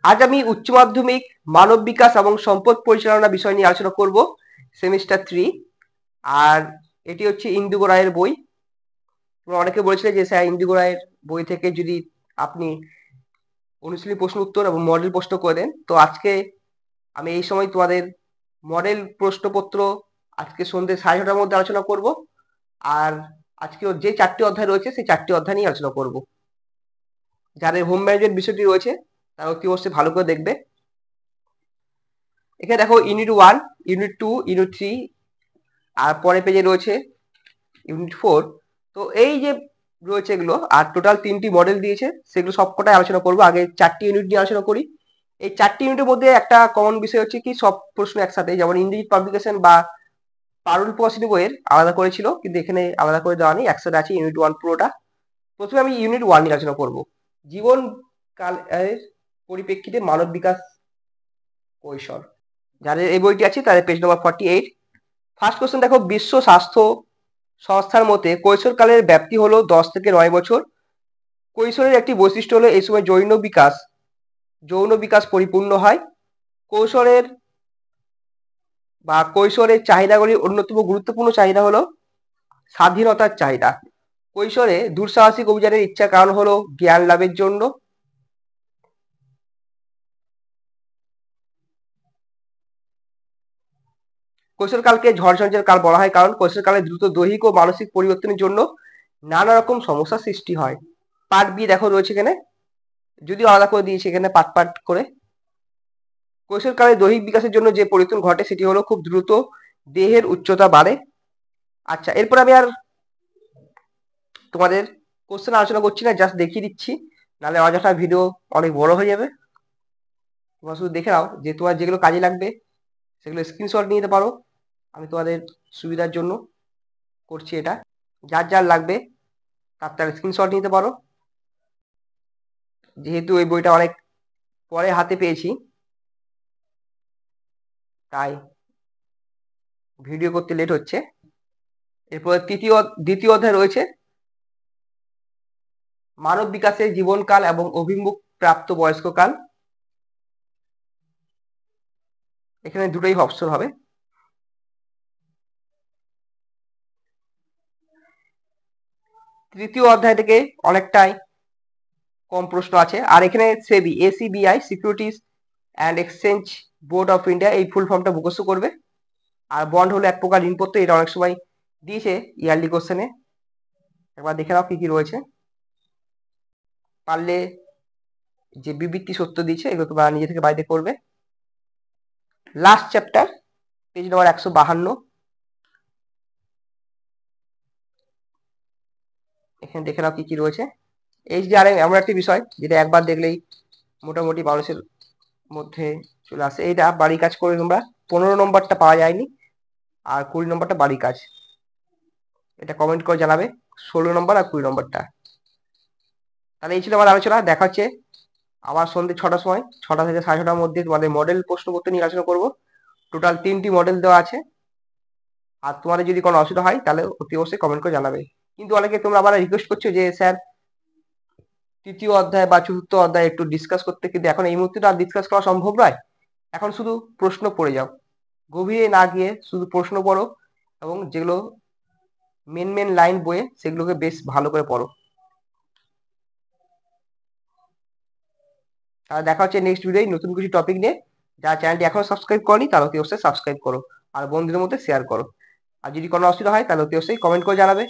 আজ আমি উচ্চ মাধ্যমিক মানব বিকাশ এবং সম্পদ পরিচালনা বিষয় নিয়ে আলোচনা করব, সেমিস্টার 3। আর এটি হচ্ছে ইন্দিগো রায়ের বই। তোমরা অনেকে বলেছিলে যে স্যার ইন্দিগো রায়ের বই থেকে যদি আপনি অনুশীলনী প্রশ্ন উত্তর এবং মডেল প্রশ্ন করে দেন, তো আজকে আমি এই সময় তোমাদের মডেল প্রশ্নপত্র আজকে সন্ধ্যে 6:30টার মধ্যে আলোচনা করব। আর আজকে যে 4টি অধ্যায় রয়েছে সেই 4টি অধ্যায় নিয়ে আলোচনা করব। যাদের হোম ম্যানেজমেন্ট বিষয়টি রয়েছে তারা অতি অবশ্যই ভালো করে দেখবে। এখানে দেখো ইউনিট 1, ইউনিট 2, ইউনিট 3 আর পরের পেজে রয়েছে ইউনিট 4। তো এই যে রয়েছে এগুলো, আর টোটাল 3টি মডেল দিয়েছে, সেগুলো সবকটাই আলোচনা করব। আগে 4টি ইউনিট নিয়ে আলোচনা করি। এই 4টি ইউনিটের মধ্যে একটা কমন বিষয় হচ্ছে কি সব প্রশ্ন একসাথে, যেমন ইংরেজি পাবলিকেশন বা পারুল প্রসিদ্ধ বইয়ের আলাদা করেছিল, কিন্তু এখানে আলাদা করে দেওয়া নেই, একসাথে আছে ইউনিট 1 পুরোটা। প্রথমে আমি ইউনিট 1 নিয়ে আলোচনা করব, জীবন কালের পরিপ্রেক্ষিতে মানব বিকাশ কৈশোর। যাদের এই বইটি আছে তাদের পেজ নম্বর 48। ফার্স্ট কোশ্চেন দেখো, বিশ্ব স্বাস্থ্য সংস্থার মতে কৈশোরকালের ব্যাপ্তি হলো 10 থেকে 9 বছর। কৈশোরের একটি বৈশিষ্ট্য হলো এই সময় যৌন বিকাশ পরিপূর্ণ হয়। কৈশোরের চাহিদাগুলির অন্যতম গুরুত্বপূর্ণ চাহিদা হলো স্বাধীনতার চাহিদা। কৈশোরে দুঃসাহসিক অভিযানের ইচ্ছার কারণ হলো জ্ঞান লাভের জন্য। কৈশোরকালকে ঝড় ঝঞ্ঝার কাল বলা হয় কারণ কৈশোরকালে দ্রুত দৈহিক ও মানসিক পরিবর্তনের জন্য নানা রকম সমস্যার সৃষ্টি হয়। পার্ট বি দেখো রয়েছে এখানে, যদিও আলাদা করে দিয়েছে এখানে পার্ট পার্ট করে। কৈশোরকালে দৈহিক বিকাশের জন্য যে পরিবর্তন ঘটে সেটি হলো খুব দ্রুত দেহের উচ্চতা বাড়ে। আচ্ছা, এরপর আমি আর তোমাদের কোশ্চেন আলোচনা করছি না, জাস্ট দেখিয়ে দিচ্ছি, নাহলে অযথা ভিডিও অনেক বড় হয়ে যাবে। তোমরা শুধু দেখে নাও, যে তোমার যেগুলো কাজে লাগবে সেগুলো স্ক্রিনশট নিয়ে নিতে পারো। আমি তোমাদের সুবিধার জন্য করছি এটা। যার যার লাগবে তার স্ক্রিনশট নিতে পারো। যেহেতু এই বইটা অনেক পরে হাতে পেয়েছি, তাই ভিডিও করতে লেট হচ্ছে। এরপর দ্বিতীয় অধ্যায় রয়েছে মানব বিকাশের জীবনকাল এবং অভিমুখ প্রাপ্ত বয়স্ককাল। এখানে দুটোই অপশন হবে। তৃতীয় অধ্যায় থেকে অনেকটাই কম প্রশ্ন আছে। আর এখানে SEBI, SEBI, securities and exchange board of India, এই ফুল ফর্মটা মুখস্থ করবে। আর বন্ড হলো এক প্রকার ঋণপত্র, এটা অনেক সময় দিয়েছে ইয়ারলি কোশ্চেনে। একবার দেখে নাও কি কি রয়েছে, পারলে যে বিবৃতি সত্য দিয়েছে এগুলো তোমরা নিজে থেকে বাড়িতে করবে। লাস্ট চ্যাপ্টার, পেজ নম্বর 152। এখানে দেখে নাও কি কি রয়েছে। এইচডিআরএম এমন একটি বিষয় যেটা একবার দেখলেই মোটামুটি মানুষের মধ্যে চলে আসে। এইটা বাড়ি কাজ করে তোমরা 15 নম্বরটা পাওয়া যায়নি, আর 20 নম্বরটা বাড়ি কাজ, এটা কমেন্ট করে জানাবে 16 নম্বর আর 20 নম্বরটা। তাহলে এই ছিল আমার আলোচনা। দেখা হচ্ছে আবার সন্ধ্যে 6টার সময়, 6টা থেকে 6:30টার মধ্যে তোমাদের মডেল প্রশ্নপত্র নিয়ে আলোচনা করব। টোটাল 3টি মডেল দেওয়া আছে। আর তোমাদের যদি কোনো অসুবিধা হয় তাহলে অতি অবশ্যই কমেন্ট করে জানাবে। কিন্তু অনেকে তোমরা আবার রিকোয়েস্ট করছো যে স্যার তৃতীয় অধ্যায় বা চতুর্থ অধ্যায় একটু ডিসকাস করতে, কিন্তু এখন এই মুহূর্তে আর ডিসকাস করা সম্ভব নয়। এখন শুধু প্রশ্ন পড়ে যাও, গভীরে না গিয়ে শুধু প্রশ্ন পড়ো, এবং যেগুলো মেন লাইন বইয়ে সেগুলোকে বেশ ভালো করে পড়ো। তাহলে দেখা হচ্ছে নেক্সট ভিডিওয় নতুন কিছু টপিক নিয়ে। যারা চ্যানেলটি এখনো সাবস্ক্রাইব করনি তারা অতি অবশ্যই সাবস্ক্রাইব করো, আর বন্ধুদের মধ্যে শেয়ার করো। আর যদি কোনো অসুবিধা হয় তাহলে অতি অবশ্যই কমেন্ট করে জানাবে।